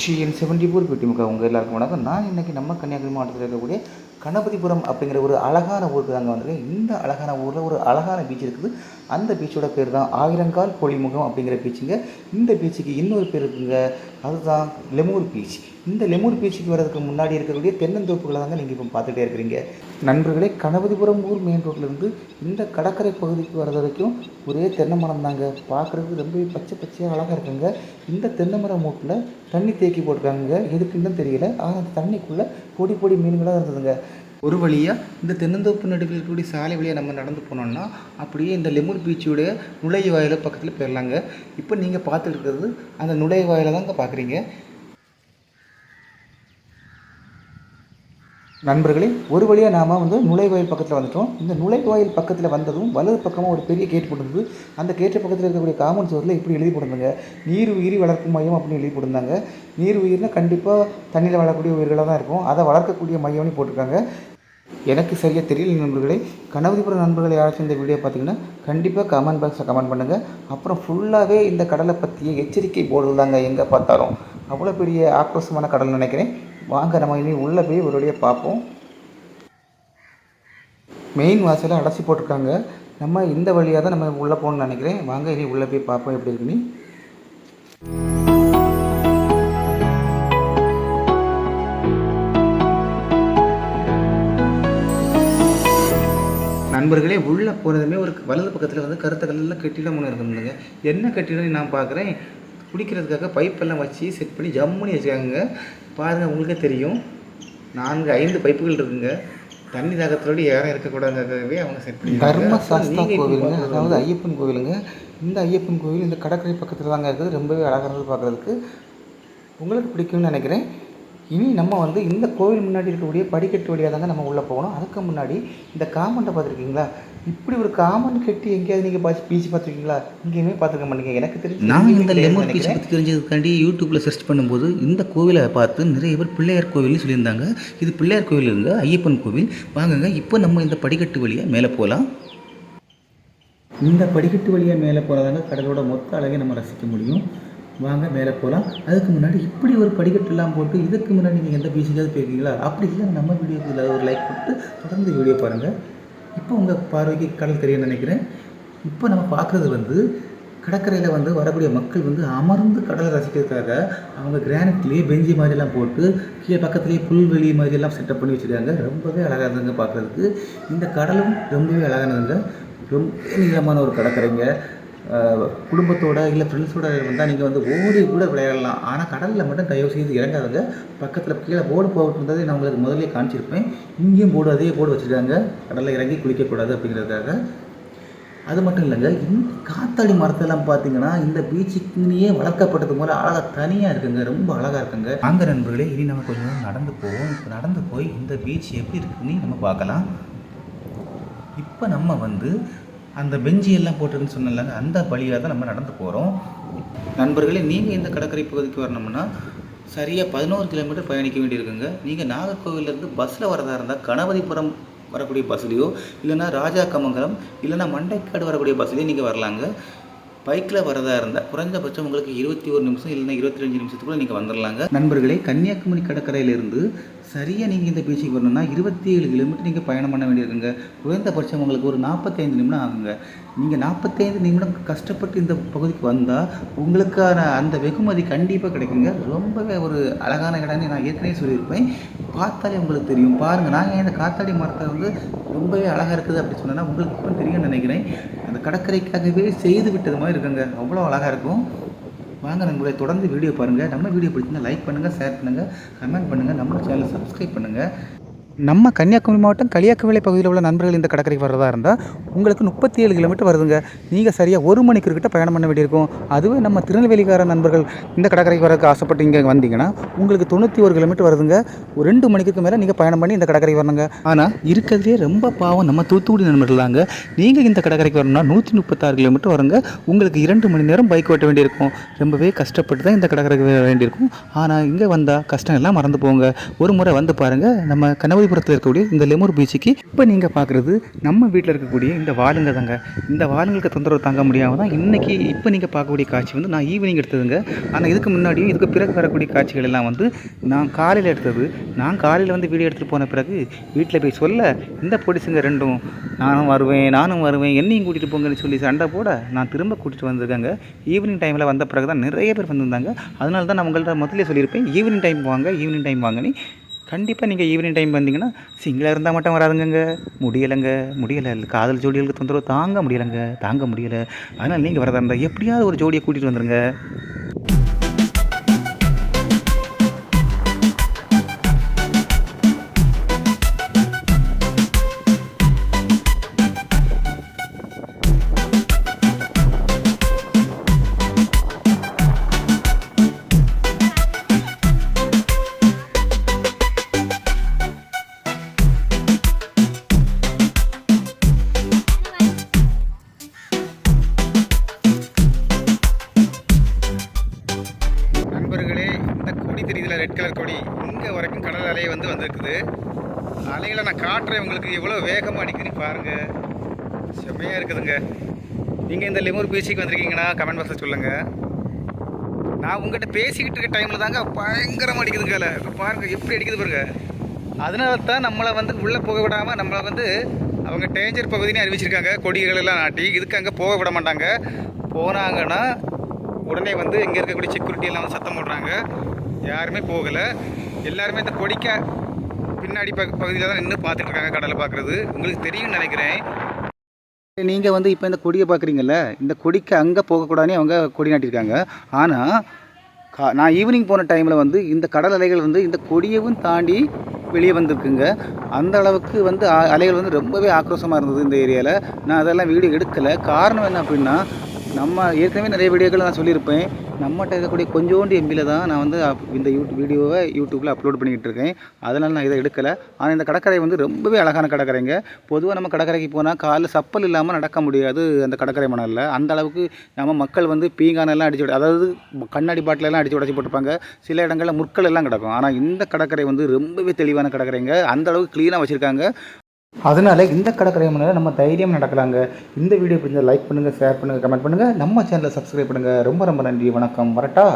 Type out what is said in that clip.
TN74 பெட்டிமுக உங்கள் எல்லாருக்கும் வணக்கம். நான் இன்றைக்கி நம்ம கன்னியாகுமரி மாவட்டத்தில் இருக்கக்கூடிய கணபதிபுரம் அப்படிங்கிற ஒரு அழகான ஊருக்கு தாங்க வந்திருக்கேன். இந்த அழகான ஊரில் ஒரு அழகான பீச் இருக்குது. அந்த பீச்சோட பேர் தான் ஆயிரங்கால் பொழிமுகம் அப்படிங்கிற பீச்சுங்க. இந்த பீச்சுக்கு இன்னொரு பேர் இருக்குங்க, அதுதான் லெமூர் பீச். இந்த லெமூர் பீச்சுக்கு வர்றதுக்கு முன்னாடி இருக்கக்கூடிய தென்னந்தோப்புகளை தாங்க நீங்கள் இப்போ பார்த்துட்டே இருக்கிறீங்க. நண்பர்களே, கணபதிபுரம் ஊர் மெயின் ரோட்லேருந்து இந்த கடற்கரை பகுதிக்கு வர்றது வரைக்கும் ஒரே தென்னை மரம் தாங்க. பார்க்குறதுக்கு ரொம்ப பச்சை பச்சையாக அழகாக இருக்குங்க. இந்த தென்னை மரம் மூட்டில் தண்ணி தேக்கி போட்டிருக்காங்க, எதுக்குன்னு தெரியல. ஆனால் அந்த தண்ணிக்குள்ளே பொடி பொடி மீன்களாக இருந்ததுங்க. ஒரு வழியாக இந்த தென்னந்தோப்பு நடுவில் இருக்கக்கூடிய சாலை வழியாக நம்ம நடந்து போனோம்னா அப்படியே இந்த லெமூர் பீச்சோடைய நுழைவாயில பக்கத்தில் போயிடலாங்க. இப்போ நீங்கள் பார்த்துட்டு இருக்கிறது அந்த நுழைவாயில தாங்க பார்க்குறீங்க. நண்பர்களே, ஒரு வழியாக நாம் நுழைவாயில் பக்கத்தில் வந்துட்டோம். இந்த நுழைவாயில் பக்கத்தில் வந்ததும் வலது பக்கமாக ஒரு பெரிய கேட் போட்டிருந்தது. அந்த கேட்டு பக்கத்தில் இருக்கக்கூடிய காமன் சுவரில் இப்படி எழுதி போட்டிருந்தாங்க, நீர் உயிரி வளர்க்கும் மையம் அப்படின்னு எழுதி போட்டிருந்தாங்க. நீர் உயிர்னால் கண்டிப்பாக தண்ணியில் வளரக்கூடிய உயிர்களாக தான் இருக்கும், அதை வளர்க்கக்கூடிய மையம்னு போட்டிருக்காங்க. எனக்கு சரியாக தெரியல நண்பர்களே. கணபதிபுரம் நண்பர்கள் யாராச்சும் இந்த வீடியோ பார்த்தீங்கன்னா கண்டிப்பாக கமெண்ட் பாக்ஸில் கமெண்ட் பண்ணுங்கள். அப்புறம் ஃபுல்லாகவே இந்த கடலை பற்றிய எச்சரிக்கை போர்டு தாங்க எங்கே பார்த்தாலும். அவ்வளோ பெரிய ஆக்ரோஷமான கடல் நினைக்கிறேன். வாங்க நம்ம இனி உள்ளே போய் ஒரு வழியாக பார்ப்போம். மெயின் வாசலை அடைச்சி போட்டிருக்காங்க. நம்ம இந்த வழியாக தான் நம்ம உள்ளே போகணும்னு நினைக்கிறேன். வாங்க இனி உள்ளே போய் பார்ப்போம் எப்படி இருக்குன்னு. நண்பர்களே, உள்ளே போனதுமே ஒரு வலது பக்கத்தில் கருத்த கல்லில் கட்டிடம் ஒன்று இருக்குதுங்க. என்ன கட்டிடம் நான் பார்க்குறேன், குடிக்கிறதுக்காக பைப்பெல்லாம் வச்சு செட் பண்ணி ஜம்முன்னு வச்சுக்காங்க. பாருங்கள், உங்களுக்கே தெரியும். 4-5 பைப்புகள் இருக்குங்க. தண்ணி தாகத்தோடு யாரும் இருக்கக்கூடாதுங்கிறதுக்காகவே அவங்க செட் பண்ணி. தர்மசாஸ்தா கோவிலுங்க, அதாவது ஐயப்பன் கோவிலுங்க. இந்த ஐயப்பன் கோவில் இந்த கடற்கரை பக்கத்தில் தாங்க இருக்குது. ரொம்பவே அழகாக இருந்தது பார்க்குறதுக்கு. உங்களுக்கு பிடிக்கும்னு நினைக்கிறேன். இனி நம்ம இந்த கோவில் முன்னாடி இருக்கக்கூடிய படிக்கட்டு வழியாக தாங்க நம்ம உள்ளே போகணும். அதுக்கு முன்னாடி இந்த காமண்டை பார்த்துருக்கீங்களா? இப்படி ஒரு காமன் கட்டி எங்கேயாவது நீங்கள் பீச் பார்த்துருக்கீங்களா? எங்கேயுமே பார்த்துருக்க மாட்டீங்க. எனக்கு தெரிஞ்சு நான் இந்த லெமன் பீச் பற்றி தெரிஞ்சதுக்காண்டி யூடியூப்பில் சர்ச் பண்ணும்போது இந்த கோவிலை பார்த்து நிறைய பேர் பிள்ளையார் கோவில்னு சொல்லியிருந்தாங்க. இது பிள்ளையார் கோவில் இருங்க, ஐயப்பன் கோவில். வாங்குங்க, இப்போ நம்ம இந்த படிக்கட்டு வழியாக மேலே போகலாம். இந்த படிக்கட்டு வழியாக மேலே போகிறதாங்க கடலோட மொத்த அழகை நம்ம ரசிக்க முடியும். வாங்க மேலே போகலாம். அதுக்கு முன்னாடி இப்படி ஒரு படிக்கட்டுலாம் போட்டு இதுக்கு முன்னாடி நீங்கள் எந்த பீச்சுக்காவது போயிருக்கீங்களா? அப்படி இல்லை, நம்ம வீடியோக்கு ஒரு லைக் போட்டு தொடர்ந்து வீடியோ பாருங்கள். இப்போ உங்கள் பார்வைக்கு கடல் தெரியும்னு நினைக்கிறேன். இப்போ நம்ம பார்க்குறது கடற்கரையில் வரக்கூடிய மக்கள் அமர்ந்து கடலை ரசிக்கிறதுக்காக அவங்க கிரானைட்லேயே பெஞ்சி மாதிரிலாம் போட்டு கீழே பக்கத்துலேயே புல்வெளி மாதிரியெல்லாம் செட்டப் பண்ணி வச்சுருக்காங்க. ரொம்பவே அழகாக இருந்ததுங்க பார்க்குறதுக்கு. இந்த கடலும் ரொம்பவே அழகானதுங்க. ரொம்ப நீளமான ஒரு கடற்கரைங்க. குடும்பத்தோட இல்லை ஃப்ரெண்ட்ஸோட வந்தால் நீங்கள் ஓடி கூட விளையாடலாம். ஆனால் கடலில் மட்டும் தயவு செய்து இறங்காதுங்க. பக்கத்தில் கீழே போர்டு போட்டுருந்தது நான் உங்களுக்கு முதல்ல காமிச்சிருப்பேன். இங்கேயும் அதே போர்டு வச்சுருக்காங்க, கடலில் இறங்கி குளிக்கக்கூடாது அப்படிங்கிறதுக்காக. அது மட்டும் இல்லைங்க, இந்த காத்தாடி மரத்தெல்லாம் பார்த்தீங்கன்னா இந்த பீச்சுக்குன்னே வளர்க்கப்பட்டது போல அழகாக தனியாக இருக்குங்க. ரொம்ப அழகாக இருக்குங்க. அங்கே நண்பர்களே, இனி நம்ம கொஞ்சம் நேரம் நடந்து போவோம். இப்போ நடந்து போய் இந்த பீச் எப்படி இருக்குன்னு நம்ம பார்க்கலாம். இப்போ நம்ம அந்த பெஞ்சி எல்லாம் போட்டுருன்னு சொன்னாங்க, அந்த வழியாக தான் நம்ம நடந்து போகிறோம். நண்பர்களே, நீங்கள் இந்த கடற்கரை பகுதிக்கு வரணும்னா சரியாக 11 கிலோமீட்டர் பயணிக்க வேண்டியிருக்குங்க. நீங்கள் நாகர்கோவிலேருந்து பஸ்ஸில் வரதா இருந்தால் கணபதிபுரம் வரக்கூடிய பஸ்லேயோ இல்லைனா ராஜாக்கமங்கலம் இல்லைனா மண்டைக்காடு வரக்கூடிய பஸ்லேயோ நீங்கள் வரலாங்க. பைக்கில் வரதா இருந்தால் குறைஞ்சபட்சம் உங்களுக்கு 21 நிமிஷம் இல்லைன்னா 25 நிமிஷத்துக்குள்ளே நீங்கள் வந்துடலாங்க. நண்பர்களே, கன்னியாகுமரி கடற்கரையிலேருந்து சரியாக நீங்கள் இந்த பீச்சுக்கு வரணும்னா 27 கிலோமீட்டர் நீங்கள் பயணம் பண்ண வேண்டியிருக்குங்க. குறைந்தபட்சம் உங்களுக்கு ஒரு 45 நிமிடம் ஆகுங்க. நீங்கள் 45 நிமிடம் கஷ்டப்பட்டு இந்த பகுதிக்கு வந்தால் உங்களுக்கான அந்த வெகுமதி கண்டிப்பாக கிடைக்குங்க. ரொம்பவே ஒரு அழகான இடம்னு நான் ஏற்கனவே சொல்லியிருப்பேன். பார்த்தாலே உங்களுக்கு தெரியும். பாருங்கள், நாங்கள் இந்த காத்தாடி மரத்தை ரொம்பவே அழகாக இருக்குது அப்படி சொன்னால் உங்களுக்கு இப்போ தெரியும்னு நினைக்கிறேன். அந்த கடற்கரைக்காகவே செய்து விட்டது மாதிரி இருக்குங்க. அவ்வளோ அழகாக இருக்கும். வாங்க நண்பர்களே, தொடர்ந்து வீடியோ பாருங்கள். நம்ம வீடியோ பிடிச்சிருந்தா லைக் பண்ணுங்கள், ஷேர் பண்ணுங்கள், கமெண்ட் பண்ணுங்கள், நம்ம சேனலை சப்ஸ்கிரைப் பண்ணுங்கள். நம்ம கன்னியாகுமரி மாவட்டம் களியாக்குவிளை பகுதியில் உள்ள நண்பர்கள் இந்த கடற்கரைக்கு வர்றதா இருந்தால் உங்களுக்கு 37 கிலோமீட்டர் வருதுங்க. நீங்கள் சரியாக 1 மணிக்கு பயணம் பண்ண வேண்டியிருக்கும். அதுவே நம்ம திருநெல்வேலிக்கார நண்பர்கள் இந்த கடற்கரைக்கு வரதுக்கு ஆசைப்பட்டு இங்கே வந்தீங்கன்னா உங்களுக்கு 91 கிலோமீட்டர் வருதுங்க. ஒரு 2 மணிக்கு மேலே நீங்கள் பயணம் பண்ணி இந்த கடற்கரைக்கு வரணுங்க. ஆனால் இருக்கிறதுலே ரொம்ப பாவம் நம்ம தூத்துக்குடி நண்பர்கள் தாங்க. நீங்கள் இந்த கடற்கரைக்கு வரணும்னா 136 கிலோமீட்டர் வருங்க. உங்களுக்கு 2 மணி நேரம் பைக் ஓட்ட வேண்டியிருக்கும். ரொம்பவே கஷ்டப்பட்டு தான் இந்த கடற்கரைக்கு வர வேண்டியிருக்கும். ஆனால் இங்கே வந்தால் கஷ்டம் எல்லாம் மறந்து போங்க. ஒரு முறை வந்து பாருங்கள். நம்ம கனவு பவாதிபுரத்தில் இருக்கக்கூடிய இந்த லெமூர் பீச்சுக்கு இப்போ நீங்கள் பார்க்குறது நம்ம வீட்டில் இருக்கக்கூடிய இந்த வாளுங்க தாங்க. இந்த வாளுங்களுக்கு தொந்தரவு தாங்க முடியாமல் தான் இன்றைக்கி இப்போ நீங்கள் பார்க்கக்கூடிய காட்சி வந்து நான் ஈவினிங் எடுத்ததுங்க. ஆனால் இதுக்கு முன்னாடியும் இதுக்கு பிறகு வரக்கூடிய காட்சிகள் எல்லாம் வந்து நான் காலையில் எடுத்தது. நான் காலையில் வந்து வீடியோ எடுத்துகிட்டு போன பிறகு வீட்டில் போய் சொல்ல இந்த பொடிசுங்க ரெண்டும் நானும் வருவேன் என்னையும் கூட்டிகிட்டு போங்கன்னு சொல்லி சண்டை போட நான் திரும்ப கூட்டிகிட்டு வந்திருக்காங்க. ஈவினிங் டைமில் வந்த பிறகு தான் நிறைய பேர் வந்திருந்தாங்க. அதனால தான் நான் உங்கள்கிட்ட முதல்ல சொல்லியிருப்பேன் ஈவினிங் டைம் வாங்கன்னு. கண்டிப்பாக நீங்கள் ஈவினிங் டைம் வந்தீங்கன்னா சிங்கிளாக இருந்தால் மட்டும் வராதுங்க. முடியலை காதல் ஜோடிகளுக்கு தொந்தரவு தாங்க முடியலை. அதனால் நீங்கள் வரதா இருந்தால் எப்படியாவது ஒரு ஜோடியை கூட்டிகிட்டு வந்துடுங்க. நண்பர்களே, இந்த கொடி தெரியுதுல, ரெட் கலர் கொடி, இங்கே வரைக்கும் கடல் அலையை வந்திருக்குது. அலைகளை நான் காட்டுறேன் உங்களுக்கு, எவ்வளோ வேகமாக அடிக்குதுன்னு பாருங்கள். செம்மையாக இருக்குதுங்க. நீங்கள் இந்த லெமூர் பீச்சுக்கு வந்திருக்கீங்கன்னா கமெண்ட் பாக்ஸில் சொல்லுங்கள். நான் உங்கள்கிட்ட பேசிக்கிட்டு இருக்க டைமில் தாங்க பயங்கரமாக அடிக்குதுங்க. அலை பாருங்கள் எப்படி அடிக்குது பாருங்க. அதனால தான் நம்மளை வந்து உள்ளே போக விடாமல் நம்மளை வந்து அவங்க டேஞ்சர் பகுதின்னு அறிவிச்சிருக்காங்க. கொடிகள் எல்லாம் நாட்டி இதுக்கு அங்கே போக விட மாட்டாங்க. போனாங்கன்னா உடனே வந்து இங்கே இருக்கக்கூடிய செக்யூரிட்டி எல்லாம் வந்து சத்தம் போடுறாங்க. யாருமே போகலை. எல்லாருமே இந்த கொடிக்க பின்னாடி பகுதியில் தான் நின்று பார்த்துட்டு இருக்காங்க. கடலை பார்க்குறது உங்களுக்கு தெரியும்னு நினைக்கிறேன். நீங்கள் வந்து இப்போ இந்த கொடியை பார்க்குறீங்கல்ல, இந்த கொடிக்கு அங்கே போகக்கூடாதுன்னு அவங்க கொடி நாட்டியிருக்காங்க. ஆனால் நான் ஈவினிங் போன டைமில் வந்து இந்த கடல் அலைகள் வந்து இந்த கொடியவும் தாண்டி வெளியே வந்திருக்குங்க. அந்த அளவுக்கு வந்து அலைகள் வந்து ரொம்பவே ஆக்ரோஷமாக இருந்தது இந்த ஏரியாவில். நான் அதெல்லாம் வீடியோ எடுக்கலை. காரணம் என்ன அப்படின்னா, நம்ம ஏற்கனவே நிறைய வீடியோக்கள் நான் சொல்லியிருப்பேன். நம்மகிட்ட இருக்கக்கூடிய கொஞ்சோண்டு எம்பியில் தான் நான் வந்து இந்த வீடியோவை யூடியூப்பில் அப்லோட் பண்ணிக்கிட்டு இருக்கேன். அதனால் நான் இதை எடுக்கலை. ஆனால் இந்த கடற்கரை வந்து ரொம்பவே அழகான கடற்கரைங்க. பொதுவாக நம்ம கடற்கரைக்கு போனால் காலில் சப்பல் இல்லாமல் நடக்க முடியாது அந்த கடற்கரை மணலில். அந்த அளவுக்கு நம்ம மக்கள் வந்து பீங்கானெல்லாம் அடிச்சு அதாவது கண்ணாடி பாட்டிலெல்லாம் அடித்து உடச்சி போட்டிருப்பாங்க. சில இடங்களில் முற்கள் எல்லாம் கிடக்கும். ஆனால் இந்த கடற்கரை வந்து ரொம்பவே தெளிவான கடற்கரைங்க. அந்த அளவுக்கு க்ளீனாக வச்சுருக்காங்க. அதனால் இந்த கடற்கரை மணலில் நம்ம தைரியம் நடக்கலாங்க. இந்த வீடியோ பிடிச்சா லைக் பண்ணுங்கள், ஷேர் பண்ணுங்கள், கமெண்ட் பண்ணுங்கள். நம்ம சேனலை சப்ஸ்கிரைப் பண்ணுங்கள். ரொம்ப ரொம்ப நன்றி. வணக்கம். வரட்டா.